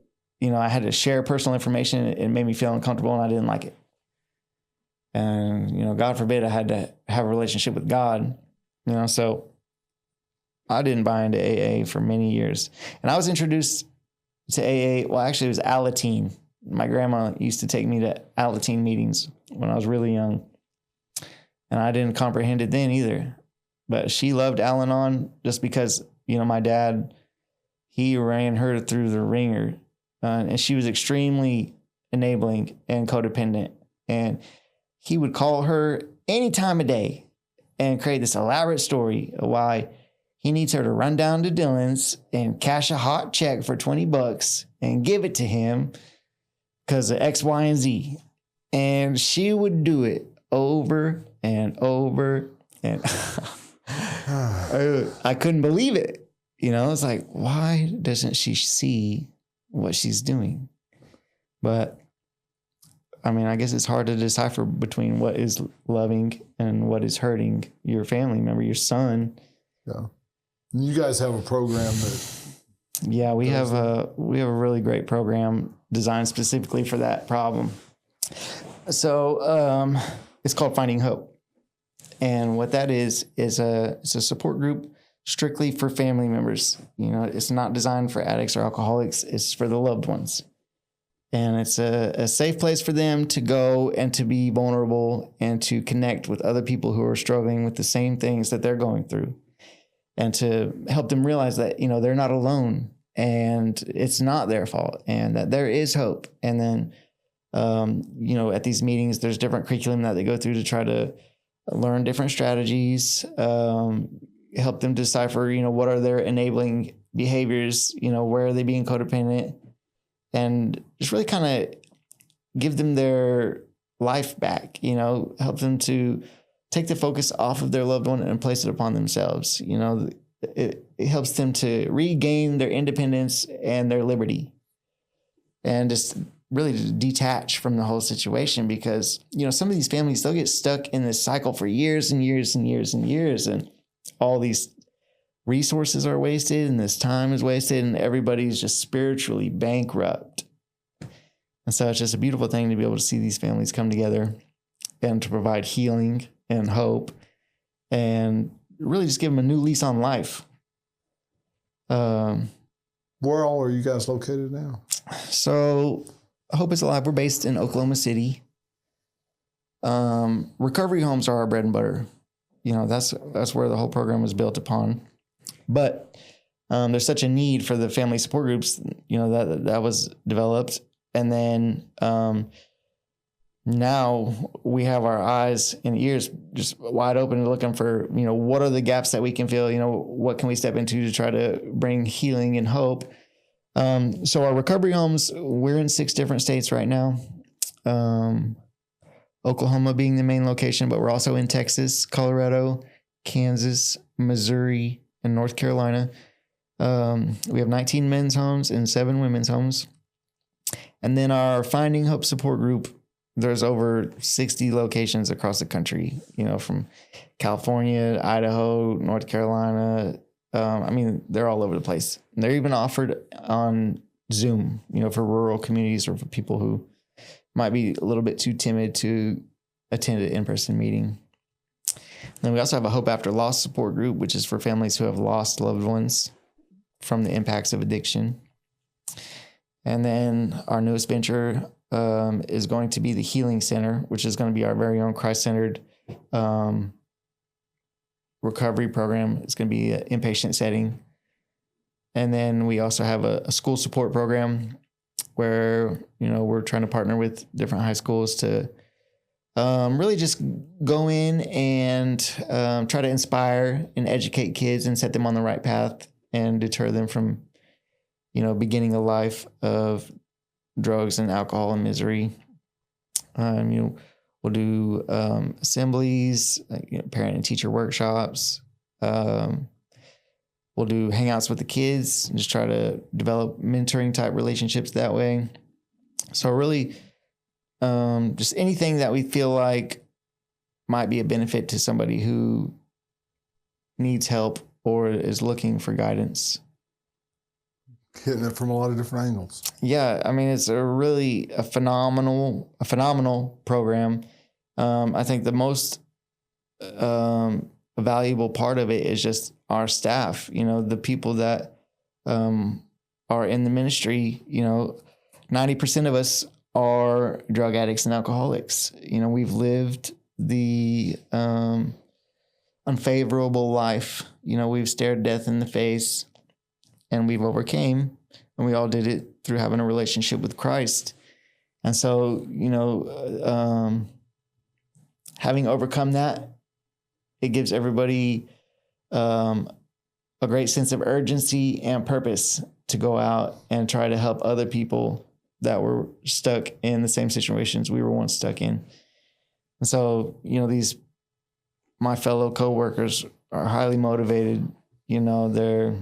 I had to share personal information. It made me feel uncomfortable and I didn't like it. And, God forbid I had to have a relationship with God, so I didn't buy into AA for many years. And I was introduced to AA. Well, actually, it was Alateen. My grandma used to take me to Alateen meetings when I was really young. And I didn't comprehend it then either. But she loved Al-Anon just because, my dad, he ran her through the ringer. And she was extremely enabling and codependent. And he would call her any time of day and create this elaborate story of why he needs her to run down to Dylan's and cash a hot check for $20 and give it to him because of X, Y, and Z. And she would do it over and over. And I couldn't believe it. It's like, why doesn't she see what she's doing? But I guess it's hard to decipher between what is loving and what is hurting your family member, your son. Yeah. You guys have a program that... Yeah, we have a really great program designed specifically for that problem. So it's called Finding Hope. And what that is it's a support group strictly for family members. It's not designed for addicts or alcoholics. It's for the loved ones. And it's a safe place for them to go and to be vulnerable and to connect with other people who are struggling with the same things that they're going through. And to help them realize that, they're not alone and it's not their fault and that there is hope. And then At these meetings, there's different curriculum that they go through to try to learn different strategies, help them decipher, what are their enabling behaviors, where are they being codependent, and just really kind of give them their life back, help them to take the focus off of their loved one and place it upon themselves. It helps them to regain their independence and their liberty, and just really to detach from the whole situation, because, some of these families, they'll get stuck in this cycle for years and years and years and years, and all these resources are wasted and this time is wasted, and everybody's just spiritually bankrupt. And so it's just a beautiful thing to be able to see these families come together and to provide healing and hope and really just give them a new lease on life. Where all are you guys located now? So Hope is Alive, we're based in Oklahoma City. Recovery homes are our bread and butter. That's where the whole program was built upon. But there's such a need for the family support groups, that was developed. And then now we have our eyes and ears just wide open, looking for, what are the gaps that we can fill? What can we step into to try to bring healing and hope? So our recovery homes, we're in 6 different states right now. Oklahoma being the main location, but we're also in Texas, Colorado, Kansas, Missouri, and North Carolina. We have 19 men's homes and 7 women's homes. And then our Finding Hope support group, there's over 60 locations across the country, from California, Idaho, North Carolina. They're all over the place. And they're even offered on Zoom, for rural communities or for people who might be a little bit too timid to attend an in-person meeting. And then we also have a Hope After Loss support group, which is for families who have lost loved ones from the impacts of addiction. And then our newest venture is going to be the Healing Center, which is going to be our very own Christ-centered recovery program. It's going to be an inpatient setting. And then we also have a school support program where, we're trying to partner with different high schools to really just go in and try to inspire and educate kids and set them on the right path and deter them from, beginning a life of drugs and alcohol and misery. We'll do assemblies, parent and teacher workshops. We'll do hangouts with the kids and just try to develop mentoring type relationships that way. So really, just anything that we feel like might be a benefit to somebody who needs help or is looking for guidance. Hitting it from a lot of different angles. Yeah, it's a phenomenal program. I think the most valuable part of it is just our staff, the people that are in the ministry. 90% of us are drug addicts and alcoholics. We've lived the unfavorable life. We've stared death in the face and we've overcame, and we all did it through having a relationship with Christ. And so, having overcome that, it gives everybody a great sense of urgency and purpose to go out and try to help other people that were stuck in the same situations we were once stuck in. And so, my fellow coworkers are highly motivated. They're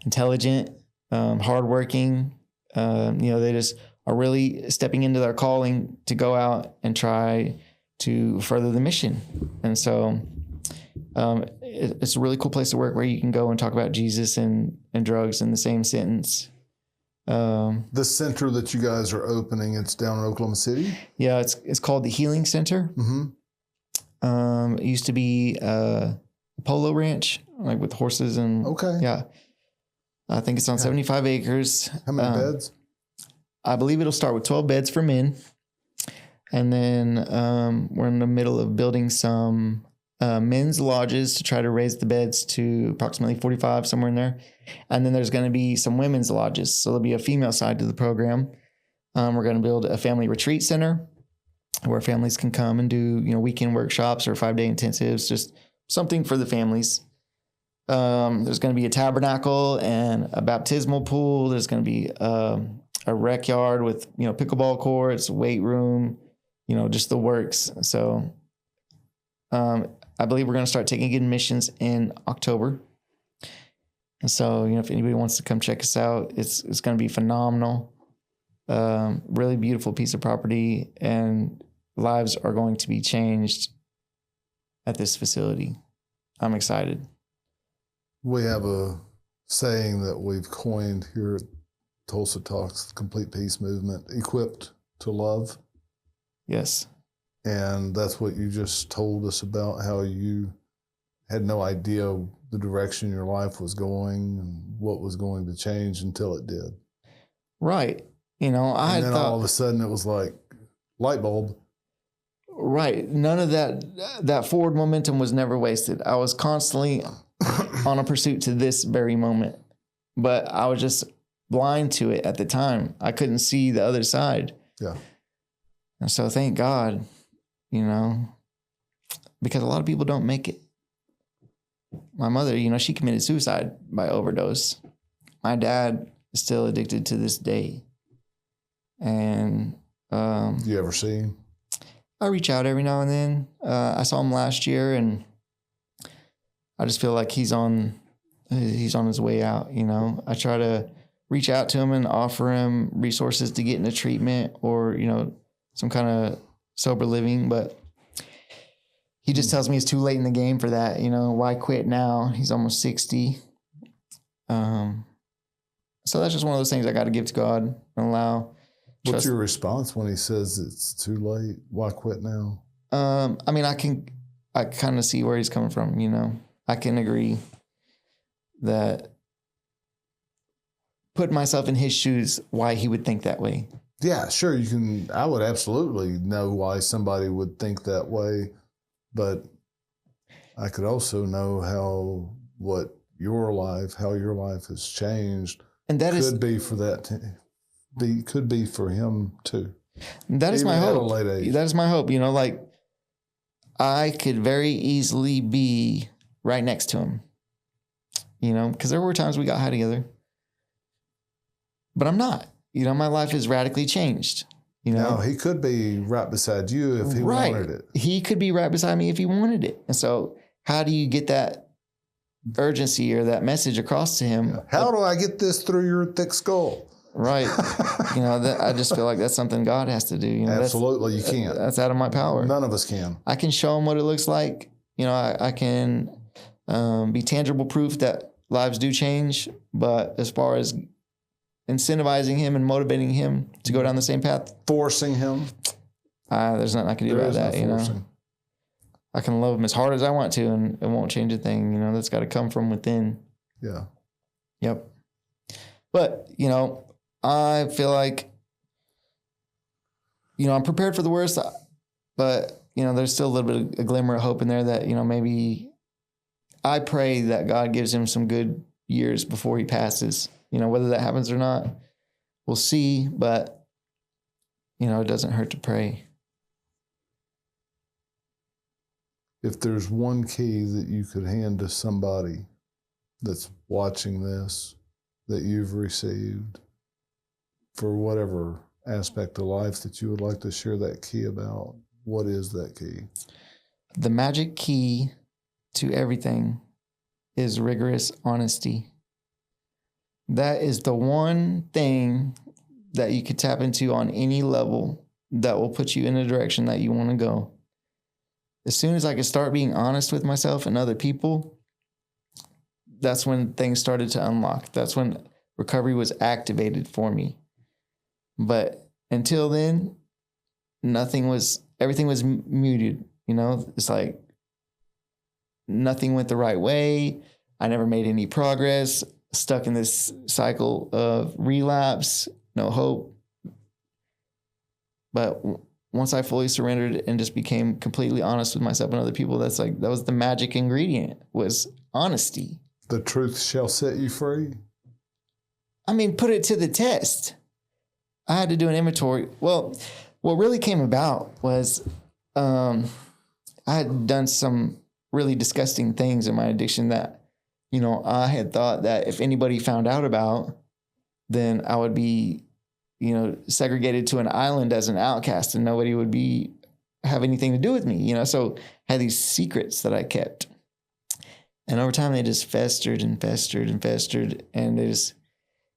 intelligent, hardworking. They just are really stepping into their calling to go out and try to further the mission. And so it's a really cool place to work where you can go and talk about Jesus and drugs in the same sentence. The center that you guys are opening, it's down in Oklahoma City? Yeah, it's called the Healing Center. Mm-hmm. It used to be a polo ranch, like with horses and... Okay. Yeah. I think it's on 75 acres. How many beds? I believe it'll start with 12 beds for men. And then we're in the middle of building some men's lodges to try to raise the beds to approximately 45, somewhere in there. And then there's going to be some women's lodges. So there'll be a female side to the program. We're going to build a family retreat center where families can come and do, weekend workshops or 5-day intensives, just something for the families. There's going to be a tabernacle and a baptismal pool. There's going to be a rec yard with, pickleball courts, weight room, just the works. So I believe we're going to start taking admissions in October. And so, if anybody wants to come check us out, it's going to be phenomenal. Really beautiful piece of property, and lives are going to be changed at this facility. I'm excited. We have a saying that we've coined here at Tulsa Talks, the Complete Peace Movement, equipped to love. Yes. And that's what you just told us about, how you had no idea the direction your life was going and what was going to change until it did. Right. I and then thought, all of a sudden it was like light bulb. Right. None of that forward momentum was never wasted. I was constantly on a pursuit to this very moment, but I was just blind to it at the time. I couldn't see the other side. Yeah. And so thank God, because a lot of people don't make it. My mother, she committed suicide by overdose. My dad is still addicted to this day. And you ever see him? I reach out every now and then. I saw him last year, and I just feel like he's on his way out. I try to reach out to him and offer him resources to get into treatment or some kind of sober living, but he just tells me it's too late in the game for that. Why quit now? He's almost 60. So that's just one of those things I got to give to God and allow. What's your response when he says it's too late? Why quit now? I kind of see where he's coming from. I can agree that put myself in his shoes, why he would think that way. Yeah, sure. You can. I would absolutely know why somebody would think that way, but I could also know how your life has changed, and that could be for that. Could be for him too. That is my hope. At a late age. That is my hope. I could very easily be right next to him. Because there were times we got high together, but I'm not. My life is radically changed. No, he could be right beside you if he wanted it. He could be right beside me if he wanted it. And so, how do you get that urgency or that message across to him? Yeah. How do I get this through your thick skull? Right. I just feel like that's something God has to do. Absolutely, you can't. That's out of my power. None of us can. I can show him what it looks like. I can be tangible proof that lives do change. But as far as incentivizing him and motivating him to go down the same path, forcing him, there's nothing I can do about that. I can love him as hard as I want to, and it won't change a thing. That's got to come from within. Yeah. Yep. But I feel like, I'm prepared for the worst, but, there's still a little bit of a glimmer of hope in there that, maybe I pray that God gives him some good years before he passes. Whether that happens or not, we'll see, but, it doesn't hurt to pray. If there's one key that you could hand to somebody that's watching this, that you've received, for whatever aspect of life that you would like to share that key about, what is that key? The magic key to everything is rigorous honesty. That is the one thing that you could tap into on any level that will put you in the direction that you want to go. As soon as I could start being honest with myself and other people, that's when things started to unlock. That's when recovery was activated for me. But until then, everything was muted. It's like nothing went the right way. I never made any progress, stuck in this cycle of relapse, no hope. But once I fully surrendered and just became completely honest with myself and other people, that was the magic ingredient, was honesty. The truth shall set you free. Put it to the test. I had to do an inventory. Well, what really came about was I had done some really disgusting things in my addiction that, you know, I had thought that if anybody found out about, then I would be, you know, segregated to an island as an outcast and nobody would have anything to do with me, you know? So I had these secrets that I kept. And over time they just festered and festered and festered. And they just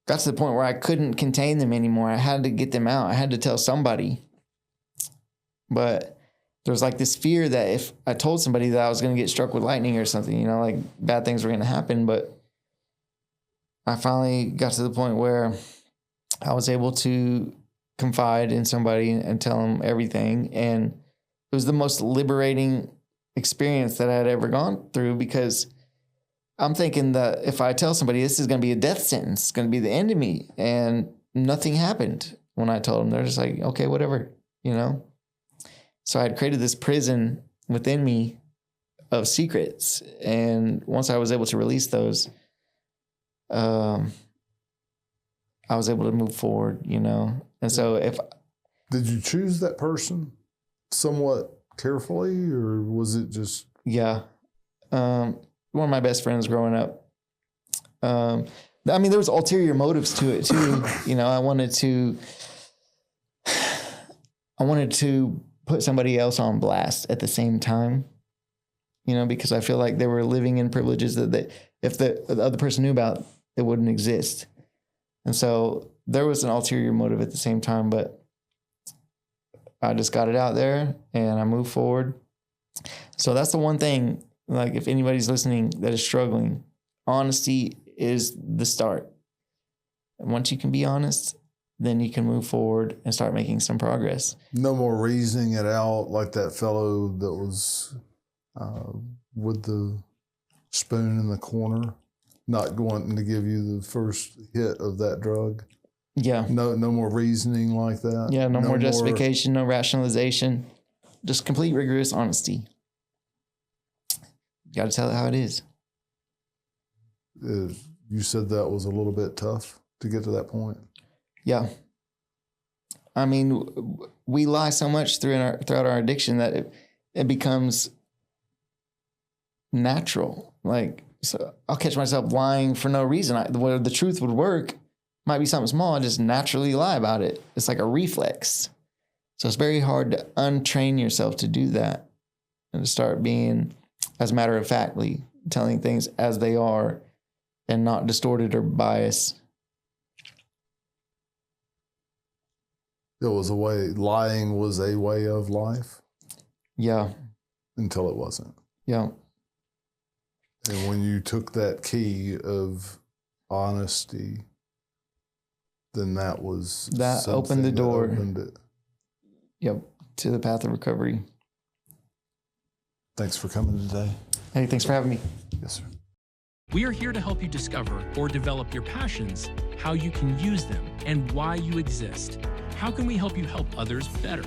got to the point where I couldn't contain them anymore. I had to get them out. I had to tell somebody. But there was like this fear that if I told somebody that I was going to get struck with lightning or something, you know, like bad things were going to happen. But I finally got to the point where I was able to confide in somebody and tell them everything. And it was the most liberating experience that I had ever gone through, because I'm thinking that if I tell somebody this is going to be a death sentence, it's going to be the end of me. And nothing happened when I told them. They're just like, okay, whatever, you know? So I had created this prison within me of secrets. And once I was able to release those, I was able to move forward, you know? And so Did you choose that person somewhat carefully, or was it just? Yeah. One of my best friends growing up. I mean, there was ulterior motives to it too. You know, I wanted to put somebody else on blast at the same time, you know, because I feel like they were living in privileges that if the other person knew about, it wouldn't exist. And so there was an ulterior motive at the same time, but I just got it out there and I moved forward. So that's the one thing, like if anybody's listening that is struggling, honesty is the start. And once you can be honest, then you can move forward and start making some progress. No more reasoning it out like that fellow that was with the spoon in the corner, not wanting to give you the first hit of that drug. Yeah. No more reasoning like that. Yeah, no more justification, no rationalization, just complete rigorous honesty. You got to tell it how it is. You said that was a little bit tough to get to that point. Yeah. I mean, we lie so much throughout our addiction that it becomes natural. Like, so I'll catch myself lying for no reason. Where the truth would work might be something small. I just naturally lie about it. It's like a reflex. So it's very hard to untrain yourself to do that and to start being as matter of factly telling things as they are and not distorted or biased. Lying was a way of life? Yeah. Until it wasn't. Yeah. And when you took that key of honesty, then that opened the door. Opened it. Yep. To the path of recovery. Thanks for coming today. Hey, thanks for having me. Yes, sir. We are here to help you discover or develop your passions, how you can use them, and why you exist. How can we help you help others better?